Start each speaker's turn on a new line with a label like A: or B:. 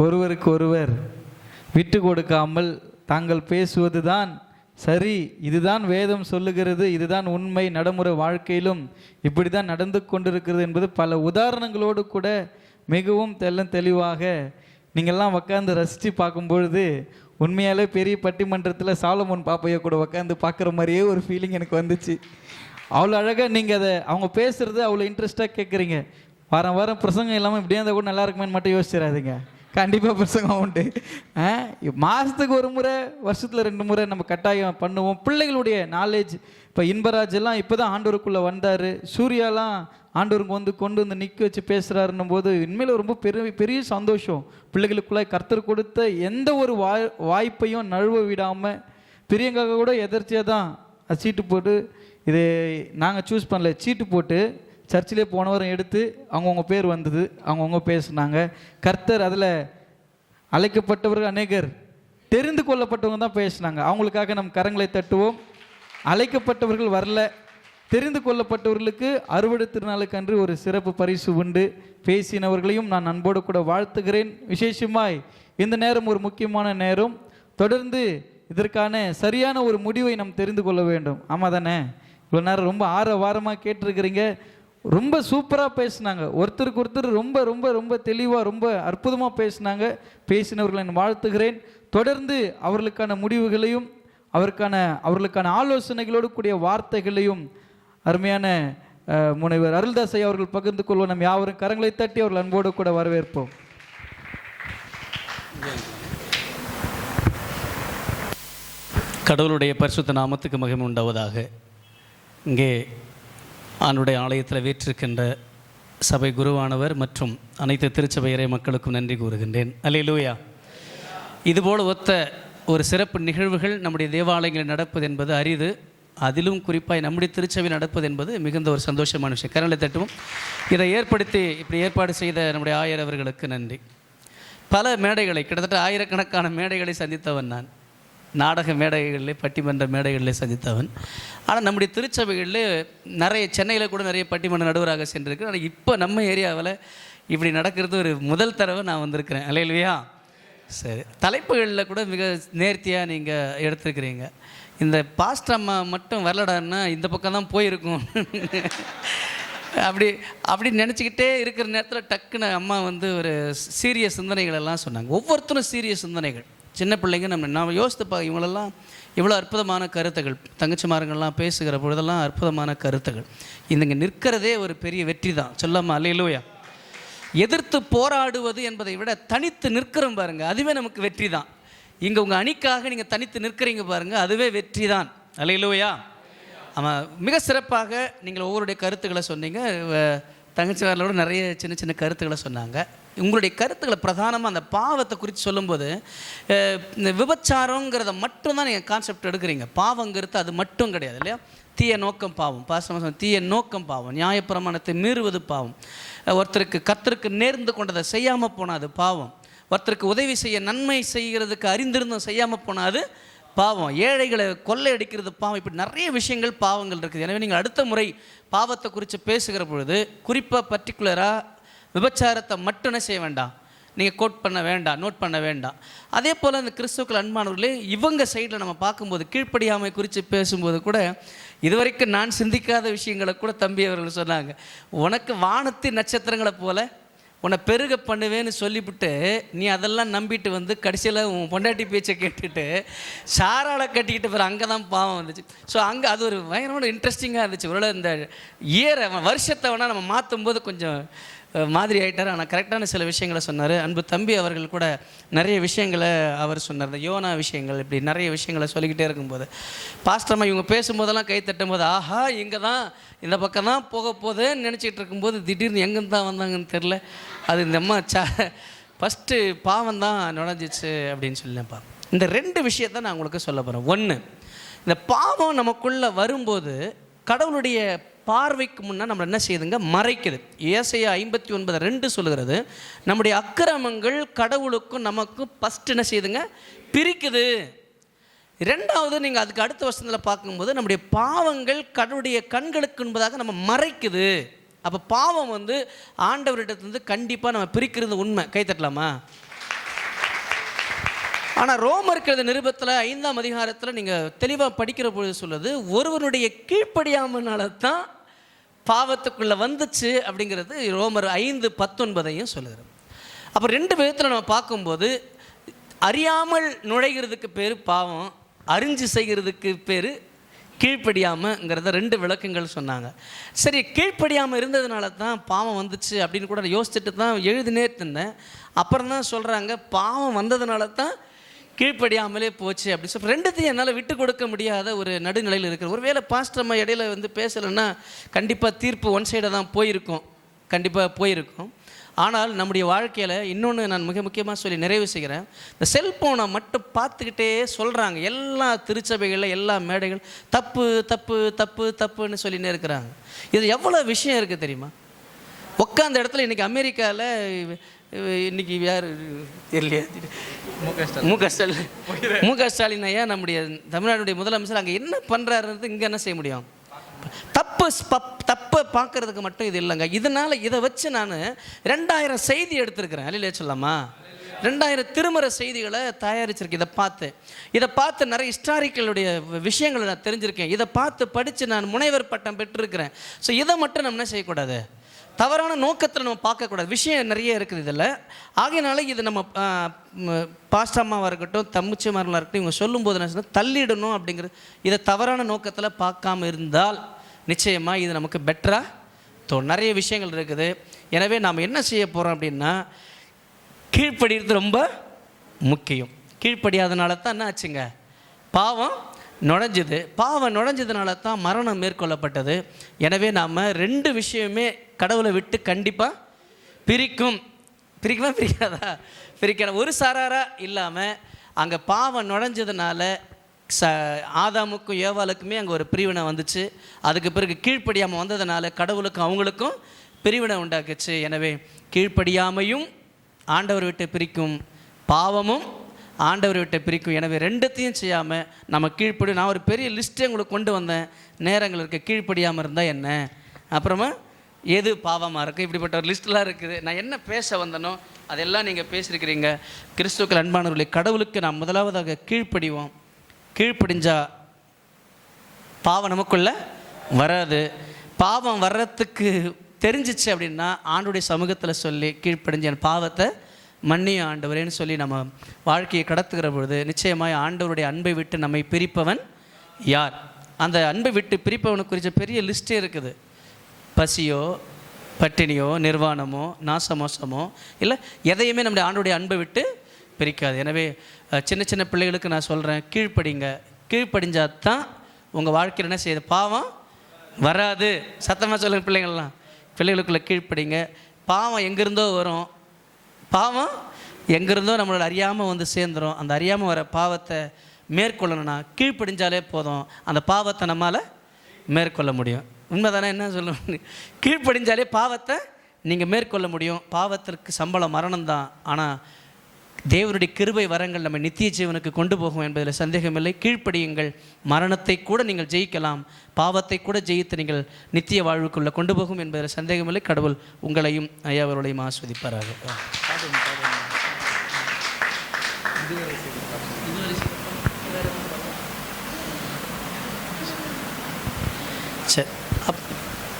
A: ஒருவருக்கு ஒருவர் விட்டு கொடுக்காமல் தாங்கள் பேசுவது தான் சரி, இதுதான் வேதம் சொல்லுகிறது, இதுதான் உண்மை, நடைமுறை வாழ்க்கையிலும் இப்படி தான் நடந்து கொண்டிருக்கிறது என்பது பல உதாரணங்களோடு கூட மிகவும் தெளிவாக நீங்கள்லாம் உட்காந்து ரசித்து பார்க்கும்பொழுது உண்மையாலே பெரிய பட்டிமன்றத்தில் சாலமோன் பாப்பையை கூட உட்காந்து பார்க்குற மாதிரியே ஒரு ஃபீலிங் எனக்கு வந்துச்சு. அவ்வளோ அழகாக நீங்கள் அதை அவங்க பேசுகிறது அவ்வளோ இன்ட்ரெஸ்டாக கேட்குறீங்க. வாரம் வாரம் பிரசங்கம் இல்லாமல் இப்படியே இருந்தால் கூட நல்லா இருக்குமேன்னு மட்டும் யோசிச்சிடாதீங்க. கண்டிப்பாக பிரசங்கம் உண்டு. மாதத்துக்கு ஒரு முறை, வருஷத்தில் 2 முறை நம்ம கட்டாயம் பண்ணுவோம். பிள்ளைகளுடைய நாலேஜ், இப்போ இன்பராஜ் எல்லாம் இப்போ தான் ஆண்டவருக்குள்ளே வந்தார். சூர்யாலாம் ஆண்டவருக்கு கொண்டு வந்து நிற்க வச்சு பேசுகிறாருன்னும் போது உண்மையில் ரொம்ப பெரிய சந்தோஷம். பிள்ளைகளுக்குள்ளே கர்த்தர் கொடுத்த எந்த ஒரு வாய்ப்பையும் நழுவ விடாமல், பெரியங்காக கூட எதர்ச்சியாக தான் சீட்டு போட்டு, இது நாங்கள் சூஸ் பண்ணல, சீட்டு போட்டு சர்ச்சிலே போன வாரம் எடுத்து அவங்கவுங்க பேர் வந்தது, அவங்கவுங்க பேசுனாங்க. கர்த்தர் அதில் அழைக்கப்பட்டவர்கள் அநேகர், தெரிந்து கொள்ளப்பட்டவங்க தான் பேசினாங்க. அவங்களுக்காக நம் கரங்களை தட்டுவோம். அழைக்கப்பட்டவர்கள் வரல, தெரிந்து கொள்ளப்பட்டவர்களுக்கு அறுவடை திருநாளுக்கு அன்று ஒரு சிறப்பு பரிசு உண்டு. பேசினவர்களையும் நான் அன்போடு கூட வாழ்த்துகிறேன். விசேஷமாய் இந்த நேரம் ஒரு முக்கியமான நேரம். தொடர்ந்து இதற்கான சரியான ஒரு முடிவை நாம் தெரிந்து கொள்ள வேண்டும். ஆமாம் தானே? இவ்வளோ நேரம் ரொம்ப வாரமாக கேட்டிருக்கிறீங்க. ரொம்ப சூப்பராக பேசினாங்க. ஒருத்தருக்கு ஒருத்தர் ரொம்ப ரொம்ப ரொம்ப தெளிவாக ரொம்ப அற்புதமாக பேசினாங்க. பேசினவர்களை நான் வாழ்த்துகிறேன். தொடர்ந்து அவர்களுக்கான முடிவுகளையும் அவர்களுக்கான ஆலோசனைகளோடு கூடிய வார்த்தைகளையும் அருமையான முனைவர் அருள்தாஸ் ஐயா அவர்கள் பகிர்ந்து கொள்வோம். நம் யாவரும் கரங்களை தட்டி அவர்கள் அன்போடு கூட வரவேற்போம்.
B: கடவுளுடைய பரிசுத்த நாமத்துக்கு மகிமை உண்டாவதாக. இங்கே ஆண்டுடைய ஆலயத்தில் வீற்றிருக்கின்ற சபை குருவானவர் மற்றும் அனைத்து திருச்சபை இறை மக்களுக்கும் நன்றி கூறுகின்றேன். அல்லேலூயா. இதுபோல் ஒத்த ஒரு சிறப்பு நிகழ்வுகள் நம்முடைய தேவாலயங்களில் நடப்பது என்பது அரிது. அதிலும் குறிப்பாக நம்முடைய திருச்சபை நடப்பது என்பது மிகுந்த ஒரு சந்தோஷமான விஷயம். கரங்களை தட்டுவோம். இதை இப்படி ஏற்பாடு செய்த நம்முடைய ஆயர் அவர்களுக்கு நன்றி. பல மேடைகளை, கிட்டத்தட்ட ஆயிரக்கணக்கான மேடைகளை சந்தித்தவன் நான். நாடக மேடைகளில், பட்டிமன்ற மேடைகளில் சந்தித்தவன். ஆனால் நம்முடைய திருச்சபைகளில் நிறைய, சென்னையில் கூட நிறைய பட்டிமன்ற நடுவராக சென்றிருக்கு. ஆனால் இப்போ நம்ம ஏரியாவில் இப்படி நடக்கிறது ஒரு முதல் தடவை நான் வந்திருக்கிறேன். அல்லேலூயா. சரி, தலைப்புகளில் கூட மிக நேர்த்தியாக நீங்கள் எடுத்துருக்கிறீங்க. இந்த பாஸ்டர் அம்மா மட்டும் வரலடான்னா இந்த பக்கம் தான் போயிருக்கும் அப்படி நினச்சிக்கிட்டே இருக்கிற நேரத்தில் டக்குன்னு அம்மா ஒரு சீரியஸ் சிந்தனைகள் எல்லாம் சொன்னாங்க. ஒவ்வொருத்தரும் சீரியஸ் சிந்தனைகள். சின்ன பிள்ளைங்க நாம் யோசித்து இவங்களெல்லாம் இவ்வளோ அற்புதமான கருத்துகள், தங்கச்சிமாருங்கள்லாம் பேசுகிற பொழுதெல்லாம் அற்புதமான கருத்துகள். இங்கே நிற்கிறதே ஒரு பெரிய வெற்றி தான். சொல்லாமல் அல்லேலூயா. எதிர்த்து போராடுவது என்பதை விட தனித்து நிற்கிறோம் பாருங்கள், அதுவே நமக்கு வெற்றி தான். இங்கே உங்கள் அணிக்காக நீங்கள் தனித்து நிற்கிறீங்க பாருங்கள், அதுவே வெற்றி தான். அல்லேலூயா. ஆமாம், மிக சிறப்பாக நீங்கள் ஒவ்வொருடைய கருத்துக்களை சொன்னீங்க. தங்கச்சிமாரோட நிறைய சின்ன சின்ன கருத்துக்களை சொன்னாங்க. உங்களுடைய கருத்துக்களை பிரதானமாக அந்த பாவத்தை குறித்து சொல்லும்போது, இந்த விபச்சாரங்கிறத மட்டும்தான் நீங்கள் கான்செப்ட் எடுக்கிறீங்க. பாவங்கிறது அது மட்டும் கிடையாது இல்லையா? தீய நோக்கம் பாவம், தீய நோக்கம் பாவம், நியாயப்பிரமாணத்தை மீறுவது பாவம், ஒருத்தருக்கு கர்த்தருக்கு நேர்ந்து கொண்டதை செய்யாமல் போனால் அது பாவம், ஒருத்தருக்கு உதவி செய்ய நன்மை செய்கிறதுக்கு அறிந்திருந்தும் செய்யாமல் போனால் அது பாவம், ஏழைகளை கொள்ளையடிக்கிறது பாவம். இப்படி நிறைய விஷயங்கள், பாவங்கள் இருக்குது. எனவே நீங்கள் அடுத்த முறை பாவத்தை குறித்து பேசுகிற பொழுது குறிப்பாக பர்டிகுலராக விபச்சாரத்தை மட்டும் என்ன செய்ய வேண்டாம், நீங்கள் கோட் பண்ண வேண்டாம், நோட் பண்ண வேண்டாம். அதே போல் அந்த கிறிஸ்துக்கள் அன்பானவர்களே, இவங்க சைடில் நம்ம பார்க்கும்போது கீழ்ப்படியாமை குறித்து பேசும்போது கூட இதுவரைக்கும் நான் சிந்திக்காத விஷயங்களை கூட தம்பி அவர்கள் சொன்னாங்க. உனக்கு வானத்தின் நட்சத்திரங்களை போல உன்னை பெருக பண்ணுவேன்னு சொல்லிவிட்டு நீ அதெல்லாம் நம்பிட்டு கடைசியில் உன் பொண்டாட்டி பேச்சை கேட்டுட்டு சாராளை கட்டிக்கிட்டு பிறகு அங்கே தான் பாவம் வந்துச்சு. ஸோ அங்கே அது ஒரு பயங்கரமான இன்ட்ரெஸ்டிங்காக இருந்துச்சு. ஒருவேளை இந்த வருஷத்தை வேணால் நம்ம மாற்றும் போது கொஞ்சம் மாதிரி ஆகிட்டார். ஆனால் கரெக்டான சில விஷயங்களை சொன்னார். அன்பு தம்பி அவர்கள் கூட நிறைய விஷயங்களை அவர் சொன்னார். இந்த யோனா விஷயங்கள், இப்படி நிறைய விஷயங்களை சொல்லிக்கிட்டே இருக்கும்போது பாஸ்டர்மா இவங்க பேசும்போதெல்லாம் கை தட்டும் போது ஆஹா இங்கே தான் இந்த பக்கம் தான் போக போகுதுன்னு நினச்சிக்கிட்டு இருக்கும்போது திடீர்னு எங்கேருந்து தான் வந்தாங்கன்னு தெரில. அது இந்த அம்மா ஃபஸ்ட்டு பாவம் தான் நுழைஞ்சிச்சு அப்படின்னு சொல்லினேன்ப்பா. இந்த 2 விஷயத்தை நான் உங்களுக்கு சொல்ல போகிறேன். ஒன்று, இந்த பாவம் நமக்குள்ளே வரும்போது கடவுளுடைய பார்வைக்கு முன்னே நம்ம என்ன செய்யுதுங்க, மறைக்குது. ஏசாயா 59:2 சொல்லுகிறது, நம்முடைய அக்கிரமங்கள் கடவுளுக்கும் நமக்கும் ஃபஸ்ட் என்ன செய்யுதுங்க, பிரிக்குது. 2வது, நீங்கள் அதுக்கு அடுத்த வருஷத்தில் பார்க்கும்போது நம்முடைய பாவங்கள் கடவுளுடைய கண்களுக்கு என்பதாக நம்ம மறைக்குது. அப்போ பாவம் ஆண்டவரிடத்துலேருந்து கண்டிப்பாக நம்ம பிரிக்கிறது உண்மை. கை தட்டலாமா? ஆனால் ரோமருக்கு எழுதின நிருபத்தில் 5ஆம் அதிகாரத்தில் நீங்கள் தெளிவாக படிக்கிற பொழுது சொல்லுது, ஒருவனுடைய கீழ்ப்படியாமனால தான் பாவத்துக்குள்ளே வந்துச்சு அப்படிங்கிறது ரோமர் 5:19 சொல்லுகிறது. அப்போ 2 விதத்தில் நம்ம பார்க்கும்போது, அறியாமல் நுழைகிறதுக்கு பேர் பாவம், அறிஞ்சு செய்கிறதுக்கு பேர் கீழ்ப்படியாமங்கிறத 2 விளக்கங்கள் சொன்னாங்க. சரி, கீழ்ப்படியாமல் இருந்ததுனால தான் பாவம் வந்துச்சு அப்படின்னு கூட யோசிச்சுட்டு தான் எழுதினே இருந்தேன். அப்புறம் தான் சொல்கிறாங்க, பாவம் வந்ததுனால தான் கீழ்ப்படியாமலே போச்சு அப்படி சொல்லி 2த்தையும் என்னால் விட்டு கொடுக்க முடியாத ஒரு நடுநிலையில் இருக்கிற. ஒருவேளை பாஸ்டர் அம்மா இடையில வந்து பேசலைன்னா கண்டிப்பாக தீர்ப்பு ஒன் சைடாக தான் போயிருக்கும், கண்டிப்பாக போயிருக்கும். ஆனால் நம்முடைய வாழ்க்கையில் இன்னொன்று நான் மிக முக்கியமாக சொல்லி நிறைவு செய்கிறேன். இந்த செல்ஃபோனை மட்டும் பார்த்துக்கிட்டே சொல்கிறாங்க, எல்லா திருச்சபைகளில் எல்லா மேடைகள் தப்பு தப்பு தப்பு தப்புன்னு சொல்லினே இருக்கிறாங்க. இது எவ்வளோ விஷயம் இருக்குது தெரியுமா? உட்காந்த இடத்துல இன்றைக்கி அமெரிக்காவில் இன்றைக்கி யார் தெரியலையா, மு க ஸ்டாலின் ஐயா நம்முடைய தமிழ்நாடுடைய முதலமைச்சர் அங்கே என்ன பண்ணுறாருன்றது இங்கே என்ன செய்ய முடியும்? தப்பை பார்க்கறதுக்கு மட்டும் இது இல்லைங்க. இதனால் இதை வச்சு நான் 2000 செய்தி எடுத்திருக்கிறேன். அல்லையா சொல்லலாமா? 2000 திருமறை செய்திகளை தயாரிச்சிருக்கேன். இதை பார்த்து நிறைய ஹிஸ்டாரிக்கலுடைய விஷயங்களை நான் தெரிஞ்சிருக்கேன். இதை பார்த்து படித்து நான் முனைவர் பட்டம் பெற்றிருக்கிறேன். ஸோ இதை மட்டும் நம்ம என்ன செய்யக்கூடாது, தவறான நோக்கத்தில் நம்ம பார்க்கக்கூடாது. விஷயம் நிறைய இருக்குது இதில். ஆகையினால இது நம்ம பாஸ்டம்மாவாக இருக்கட்டும், தம்முச்சிமார்களாக இருக்கட்டும், இவங்க சொல்லும்போது என்ன சொன்னால் தள்ளிடணும் அப்படிங்கிறது. இதை தவறான நோக்கத்தில் பார்க்காம இருந்தால் நிச்சயமாக இது நமக்கு பெட்டராக நிறைய விஷயங்கள் இருக்குது. எனவே நாம் என்ன செய்ய போகிறோம் அப்படின்னா, கீழ்ப்படிகிறது ரொம்ப முக்கியம். கீழ்ப்படியாதனால தான் என்ன ஆச்சுங்க, பாவம் நுழைஞ்சுது. பாவம் நுழைஞ்சதுனால தான் மரணம் மேற்கொள்ளப்பட்டது. எனவே நாம் 2 விஷயமே கடவுளை விட்டு கண்டிப்பாக பிரிக்குமா பிரிக்காதா? பிரிக்கணும். ஒரு சாராராக இல்லாமல் அங்கே பாவம் நுழைஞ்சதுனால ஆதாமுக்கும் ஏவாளுக்குமே அங்கே ஒரு பிரிவினை வந்துச்சு. அதுக்கு பிறகு கீழ்ப்படியாமல் வந்ததுனால கடவுளுக்கும் அவங்களுக்கும் பிரிவினை உண்டாக்குச்சு. எனவே கீழ்ப்படியாமையும் ஆண்டவர் விட்டு பிரிக்கும், பாவமும் ஆண்டவர் விட்டு பிரிக்கும். எனவே 2த்தையும் செய்யாமல் நம்ம கீழ்ப்படி. நான் ஒரு பெரிய லிஸ்ட்டே உங்களுக்கு கொண்டு வந்தேன். நேரங்கள் இருக்க கீழ்ப்படியாமல் இருந்தால் என்ன, அப்புறமா எது பாவமாக இருக்குது, இப்படிப்பட்ட ஒரு லிஸ்ட்லாம் இருக்குது. நான் என்ன பேச வந்தனோ அதெல்லாம் நீங்கள் பேசியிருக்கிறீங்க. கிறிஸ்துக்கள் அன்பானவர்களே, கடவுளுக்கு நாம் முதலாவதாக கீழ்ப்படிவோம். கீழ்ப்படிஞ்சா பாவம் நமக்குள்ள வராது. பாவம் வர்றதுக்கு தெரிஞ்சிச்சு அப்படின்னா ஆண்டுடைய சமூகத்தில் சொல்லி கீழ்ப்படிஞ்ச என் பாவத்தை மன்னிய ஆண்டவரேன்னு சொல்லி நம்ம வாழ்க்கையை கடத்துகிற பொழுது நிச்சயமாய் ஆண்டவருடைய அன்பை விட்டு நம்மை பிரிப்பவன் யார்? அந்த அன்பை விட்டு பிரிப்பவனுக்கு குறித்த பெரிய லிஸ்ட்டே இருக்குது. பசியோ, பட்டினியோ, நிர்வாணமோ, நாசமோசமோ இல்லை, எதையுமே நம்முடைய ஆண்டவருடைய அன்பை விட்டு பிரிக்காது. எனவே சின்ன சின்ன பிள்ளைகளுக்கு நான் சொல்கிறேன், கீழ்ப்படிங்க. கீழ்ப்படிஞ்சால் தான் உங்கள் வாழ்க்கையில் என்ன செய்யுது, பாவம் வராது. சத்தமாக சொல்லுங்கள் பிள்ளைங்கள்லாம், பிள்ளைகளுக்குள்ளே கீழ்ப்படிங்க. பாவம் எங்கேருந்தோ வரும், பாவம் எங்கேருந்தோ நம்மளோட அறியாமல் வந்து சேர்ந்துடும். அந்த அறியாமல் வர பாவத்தை மேற்கொள்ளணும்னா கீழ்ப்படிஞ்சாலே போதும், அந்த பாவத்தை நம்மால் மேற்கொள்ள முடியும். உண்மை தானே? என்ன சொல்லணும், கீழ்ப்படிஞ்சாலே பாவத்தை நீங்கள் மேற்கொள்ள முடியும். பாவத்திற்கு சம்பளம் மரணம்தான். ஆனால் தேவனுடைய கிருபை வரங்கள் நம்ம நித்திய ஜீவனுக்கு கொண்டு போகும் என்பதில் சந்தேகமில்லை. கீழ்ப்படியுங்கள், மரணத்தை கூட நீங்கள் ஜெயிக்கலாம், பாவத்தை கூட ஜெயித்து நீங்கள் நித்திய வாழ்வுக்குள்ளே கொண்டு போகும் என்பதில் சந்தேகமில்லை. கடவுள் உங்களையும் ஐயாவர்களையும் ஆஸ்வதிப்பாராக. சரி.